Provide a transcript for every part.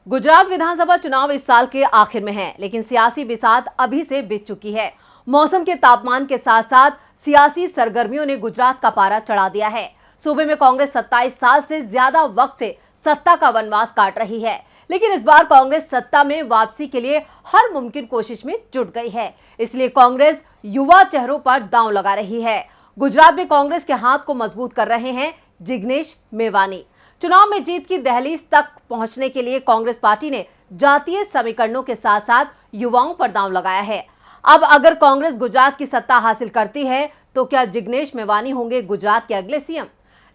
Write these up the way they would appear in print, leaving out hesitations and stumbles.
गुजरात विधानसभा चुनाव इस साल के आखिर में है, लेकिन सियासी बिसात अभी से बीत चुकी है। मौसम के तापमान के साथ साथ सियासी सरगर्मियों ने गुजरात का पारा चढ़ा दिया है। सूबे में कांग्रेस 27 साल से ज्यादा वक्त से सत्ता का वनवास काट रही है, लेकिन इस बार कांग्रेस सत्ता में वापसी के लिए हर मुमकिन कोशिश में जुट गई है। इसलिए कांग्रेस युवा चेहरों पर दांव लगा रही है। गुजरात में कांग्रेस के हाथ को मजबूत कर रहे हैं जिग्नेश मेवानी। चुनाव में जीत की दहलीज तक पहुंचने के लिए कांग्रेस पार्टी ने जातीय समीकरणों के साथ साथ युवाओं पर दांव लगाया है। अब अगर कांग्रेस गुजरात की सत्ता हासिल करती है तो क्या जिग्नेश मेवानी होंगे गुजरात के अगले सीएम?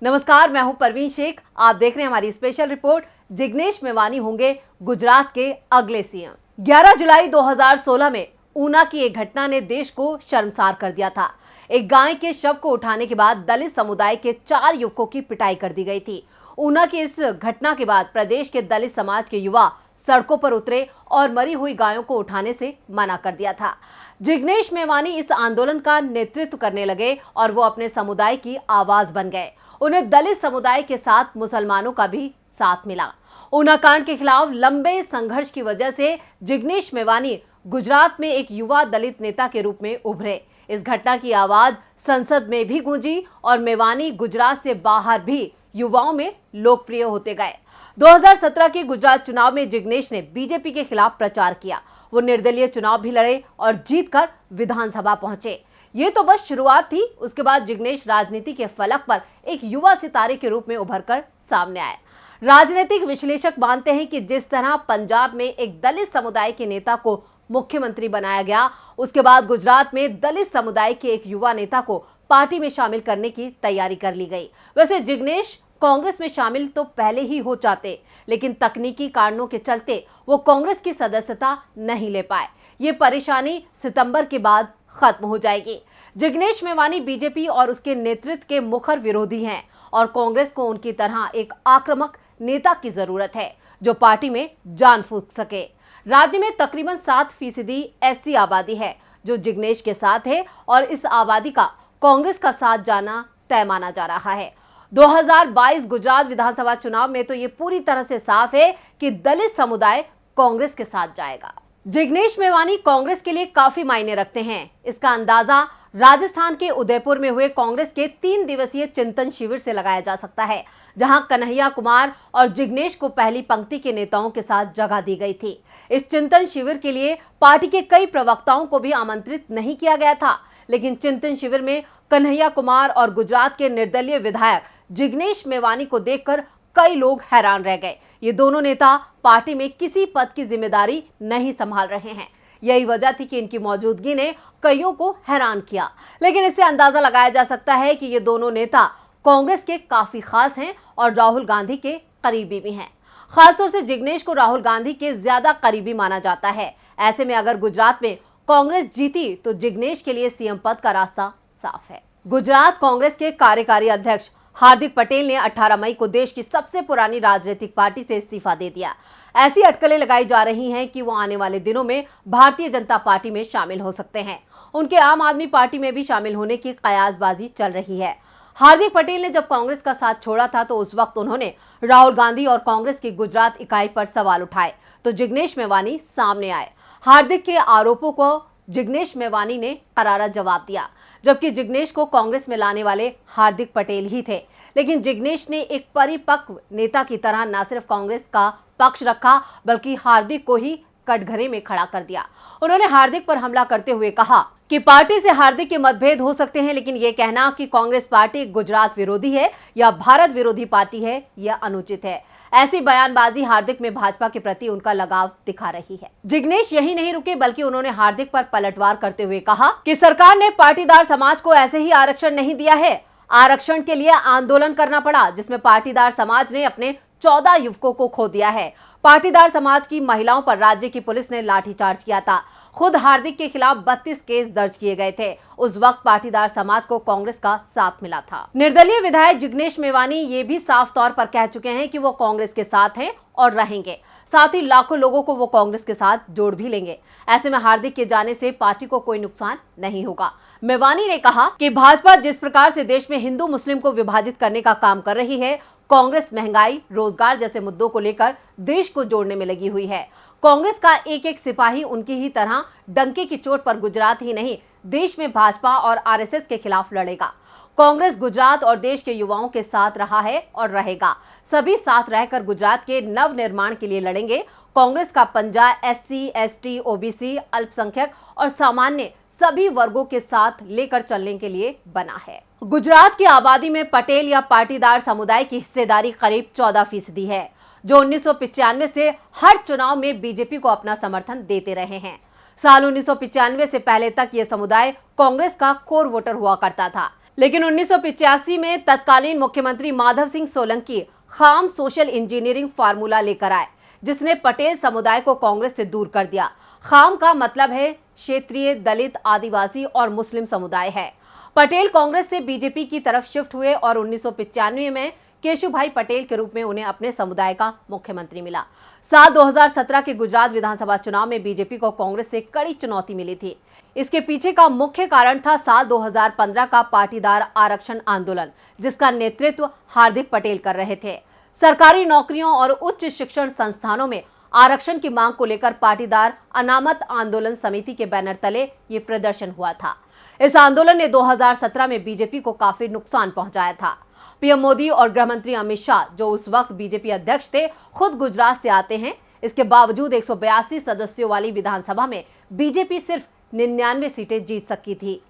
नमस्कार, मैं हूं परवीन शेख। आप देख रहे हैं हमारी स्पेशल रिपोर्ट। जिग्नेश मेवानी होंगे गुजरात के अगले सीएम। 11 जुलाई 2016 में ऊना की एक घटना ने देश को शर्मसार कर दिया था। एक गाय के शव को उठाने के बाद दलित समुदाय के 4 युवकों की पिटाई कर दी गई थी। ऊना की इस घटना के बाद प्रदेश के दलित समाज के युवा सड़कों पर उतरे और मरी हुई गायों को उठाने से मना कर दिया था। जिग्नेश मेवानी इस आंदोलन का नेतृत्व करने लगे और वो अपने समुदाय की आवाज बन गए। उन्हें दलित समुदाय के साथ मुसलमानों का भी साथ मिला। ऊना कांड के खिलाफ लंबे संघर्ष की वजह से जिग्नेश मेवानी गुजरात में एक युवा दलित नेता के रूप में उभरे। इस घटना की आवाज संसद में भी गूंजी और मेवानी गुजरात से बाहर भी युवाओं में लोकप्रिय होते गए। 2017 के गुजरात चुनाव में जिग्नेश ने बीजेपी के खिलाफ प्रचार किया। वो निर्दलीय चुनाव भी लड़े और जीतकर विधानसभा पहुंचे। ये तो बस शुरुआत थी। उसके बाद जिग्नेश राजनीति के फलक पर एक युवा सितारे के रूप में उभरकर सामने आए। राजनीतिक विश्लेषक मानते हैं कि जिस तरह पंजाब में एक दलित समुदाय के नेता को मुख्यमंत्री बनाया गया, उसके बाद गुजरात में दलित समुदाय के एक युवा नेता को पार्टी में शामिल करने की तैयारी कर ली गई। वैसे जिग्नेश कांग्रेस में शामिल तो पहले ही हो जाते, लेकिन तकनीकी कारणों के चलते वो कांग्रेस की सदस्यता नहीं ले पाए। ये परेशानी सितंबर के बाद खत्म हो जाएगी। जिग्नेश मेवानी बीजेपी और उसके नेतृत्व के मुखर विरोधी हैं और कांग्रेस को उनकी तरह एक आक्रामक नेता की जरूरत है जो पार्टी में जान फूंक सके। राज्य में तकरीबन 7% ऐसी आबादी है जो जिग्नेश के साथ है और इस आबादी का कांग्रेस का साथ जाना तय माना जा रहा है। 2022 गुजरात विधानसभा चुनाव में तो ये पूरी तरह से साफ है कि दलित समुदाय कांग्रेस के साथ जाएगा। जिग्नेश मेवानी कांग्रेस के लिए काफी मायने रखते हैं। इसका अंदाजा राजस्थान के उदयपुर में हुए कांग्रेस के 3 दिवसीय चिंतन शिविर से लगाया जा सकता है, जहां कन्हैया कुमार और जिग्नेश को पहली पंक्ति के नेताओं के साथ जगह दी गई थी। इस चिंतन शिविर के लिए पार्टी के कई प्रवक्ताओं को भी आमंत्रित नहीं किया गया था, लेकिन चिंतन शिविर में कन्हैया कुमार और गुजरात के निर्दलीय विधायक जिग्नेश मेवानी को देखकर कई लोग हैरान रह गए। ये दोनों नेता पार्टी में किसी पद की जिम्मेदारी नहीं संभाल रहे हैं। यही वजह थी कि इनकी मौजूदगी ने कईयों को हैरान किया, लेकिन इससे अंदाजा लगाया जा सकता है कि ये दोनों नेता कांग्रेस के काफी खास हैं और राहुल गांधी के करीबी भी हैं। खासतौर से जिग्नेश को राहुल गांधी के ज्यादा करीबी माना जाता है। ऐसे में अगर गुजरात में कांग्रेस जीती तो जिग्नेश के लिए सीएम पद का रास्ता साफ है। गुजरात कांग्रेस के कार्यकारी अध्यक्ष हार्दिक पटेल ने 18 मई को देश की सबसे पुरानी राजनीतिक पार्टी से इस्तीफा दे दिया। ऐसी अटकलें लगाई जा रही हैं कि वो आने वाले दिनों में भारतीय जनता पार्टी में शामिल हो सकते हैं। उनके आम आदमी पार्टी में भी शामिल होने की कयासबाजी चल रही है। हार्दिक पटेल ने जब कांग्रेस का साथ छोड़ा था तो उस वक्त उन्होंने राहुल गांधी और कांग्रेस की गुजरात इकाई पर सवाल उठाए, तो जिग्नेश मेवानी सामने आए। हार्दिक के आरोपों को जिग्नेश मेवानी ने करारा जवाब दिया, जबकि जिग्नेश को कांग्रेस में लाने वाले हार्दिक पटेल ही थे। लेकिन जिग्नेश ने एक परिपक्व नेता की तरह न सिर्फ कांग्रेस का पक्ष रखा, बल्कि हार्दिक को ही कटघरे में खड़ा कर दिया। उन्होंने हार्दिक पर हमला करते हुए कहा कि पार्टी से हार्दिक के मतभेद हो सकते हैं, लेकिन ये कहना कि कांग्रेस पार्टी गुजरात विरोधी है या भारत विरोधी पार्टी है, यह अनुचित है। ऐसी बयानबाजी हार्दिक में भाजपा के प्रति उनका लगाव दिखा रही है। जिग्नेश यही नहीं रुके, बल्कि उन्होंने हार्दिक पर पलटवार करते हुए कहा कि सरकार ने पाटीदार समाज को ऐसे ही आरक्षण नहीं दिया है। आरक्षण के लिए आंदोलन करना पड़ा, जिसमें पाटीदार समाज ने अपने 14 युवकों को खो दिया है। पाटीदार समाज की महिलाओं पर राज्य की पुलिस ने लाठीचार्ज किया था। खुद हार्दिक के खिलाफ 32 केस दर्ज किए गए थे। उस वक्त पाटीदार समाज को कांग्रेस का साथ मिला था। निर्दलीय विधायक जिग्नेश मेवानी ये भी साफ तौर पर कह चुके हैं कि वो कांग्रेस के साथ हैं और रहेंगे। साथ ही लाखों लोगों को वो कांग्रेस के साथ जोड़ भी लेंगे। ऐसे में हार्दिक के जाने से पार्टी को कोई नुकसान नहीं होगा। मेवानी ने कहा कि भाजपा जिस प्रकार से देश में हिंदू मुस्लिम को विभाजित करने का काम कर रही है, कांग्रेस महंगाई, रोजगार जैसे मुद्दों को लेकर देश को जोड़ने में लगी हुई है। कांग्रेस का एक एक सिपाही उनकी ही तरह डंके की चोट पर गुजरात ही नहीं, देश में भाजपा और आरएसएस के खिलाफ लड़ेगा। कांग्रेस गुजरात और देश के युवाओं के साथ रहा है और रहेगा। सभी साथ रहकर गुजरात के नव निर्माण के लिए लड़ेंगे। कांग्रेस का पंजा एससी, एसटी, ओबीसी, अल्पसंख्यक और सामान्य सभी वर्गों के साथ लेकर चलने के लिए बना है। गुजरात की आबादी में पटेल या पाटीदार समुदाय की हिस्सेदारी करीब 14% है, जो 1995 से हर चुनाव में बीजेपी को अपना समर्थन देते रहे हैं। साल 1995 से पहले तक ये समुदाय कांग्रेस का कोर वोटर हुआ करता था, लेकिन 1985 में तत्कालीन मुख्यमंत्री माधव सिंह सोलंकी खाम सोशल इंजीनियरिंग फार्मूला लेकर आए, जिसने पटेल समुदाय को कांग्रेस से दूर कर दिया। खाम का मतलब है क्षेत्रीय, दलित, आदिवासी और मुस्लिम समुदाय है। पटेल कांग्रेस से बीजेपी की तरफ शिफ्ट हुए और 1995 में केशुभाई पटेल के रूप में उन्हें अपने समुदाय का मुख्यमंत्री मिला। साल 2017 के गुजरात विधानसभा चुनाव में बीजेपी को कांग्रेस से कड़ी चुनौती मिली थी। इसके पीछे का मुख्य कारण था साल 2015 का पाटीदार आरक्षण आंदोलन, जिसका नेतृत्व हार्दिक पटेल कर रहे थे। सरकारी नौकरियों और उच्च शिक्षण संस्थानों में आरक्षण की मांग को लेकर पाटीदार अनामत आंदोलन समिति के बैनर तले ये प्रदर्शन हुआ था। इस आंदोलन ने 2017 में बीजेपी को काफी नुकसान पहुंचाया था। पीएम मोदी और गृह मंत्री अमित शाह, जो उस वक्त बीजेपी अध्यक्ष थे, खुद गुजरात से आते हैं। इसके बावजूद 182 सदस्यों वाली विधानसभा में बीजेपी सिर्फ 99 सीटें जीत सकी थी,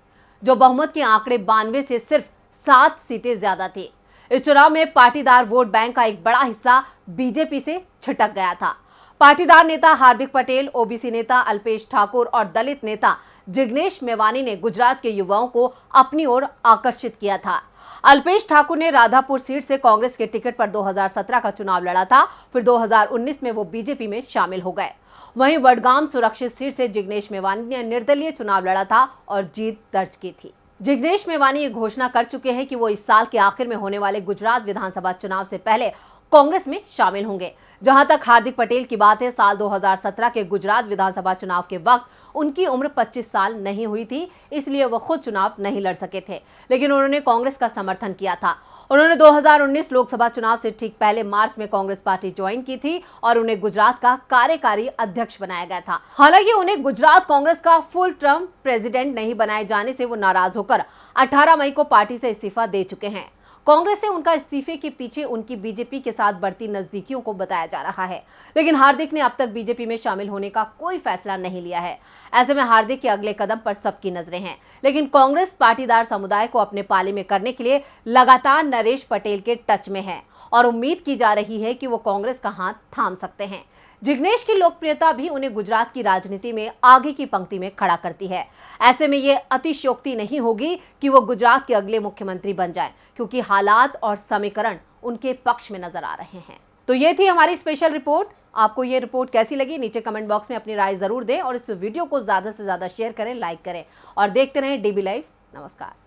जो बहुमत के आंकड़े 92 से सिर्फ 7 सीटें ज्यादा थी। इस चुनाव में पाटीदार वोट बैंक का एक बड़ा हिस्सा बीजेपी से छिटक गया था। पाटीदार नेता हार्दिक पटेल, ओबीसी नेता अल्पेश ठाकुर और दलित नेता जिग्नेश मेवानी ने गुजरात के युवाओं को अपनी ओर आकर्षित किया था। अल्पेश ठाकुर ने राधापुर सीट से कांग्रेस के टिकट पर 2017 का चुनाव लड़ा था। फिर 2019 में वो बीजेपी में शामिल हो गए। वहीं वडगाम सुरक्षित सीट से जिग्नेश मेवानी ने निर्दलीय चुनाव लड़ा था और जीत दर्ज की थी। जिग्नेश मेवानी ये घोषणा कर चुके हैं कि वो इस साल के आखिर में होने वाले गुजरात विधानसभा चुनाव से पहले कांग्रेस में शामिल होंगे। जहां तक हार्दिक पटेल की बात है, साल 2017 के गुजरात विधानसभा चुनाव के वक्त उनकी उम्र 25 साल नहीं हुई थी, इसलिए वो खुद चुनाव नहीं लड़ सके थे, लेकिन उन्होंने कांग्रेस का समर्थन किया था। उन्होंने 2019 लोकसभा चुनाव से ठीक पहले मार्च में कांग्रेस पार्टी ज्वाइन की थी और उन्हें गुजरात का कार्यकारी अध्यक्ष बनाया गया था। हालांकि उन्हें गुजरात कांग्रेस का फुल टर्म प्रेसिडेंट नहीं बनाए जाने से वो नाराज होकर 18 मई को पार्टी से इस्तीफा दे चुके हैं। कांग्रेस से उनका इस्तीफे के पीछे उनकी बीजेपी के साथ बढ़ती नजदीकियों को बताया जा रहा है, लेकिन हार्दिक ने अब तक बीजेपी में शामिल होने का कोई फैसला नहीं लिया है। ऐसे में हार्दिक के अगले कदम पर सबकी नजरें हैं, लेकिन कांग्रेस पाटीदार समुदाय को अपने पाले में करने के लिए लगातार नरेश पटेल के टच में है और उम्मीद की जा रही है कि वो कांग्रेस का हाथ थाम सकते हैं। जिग्नेश की लोकप्रियता भी उन्हें गुजरात की राजनीति में आगे की पंक्ति में खड़ा करती है। ऐसे में ये अतिशयोक्ति नहीं होगी कि वो गुजरात के अगले मुख्यमंत्री बन जाएं, क्योंकि हालात और समीकरण उनके पक्ष में नजर आ रहे हैं। तो ये थी हमारी स्पेशल रिपोर्ट। आपको ये रिपोर्ट कैसी लगी, नीचे कमेंट बॉक्स में अपनी राय जरूर दें और इस वीडियो को ज्यादा से ज्यादा शेयर करें, लाइक करें और देखते रहें डीबी लाइव। नमस्कार।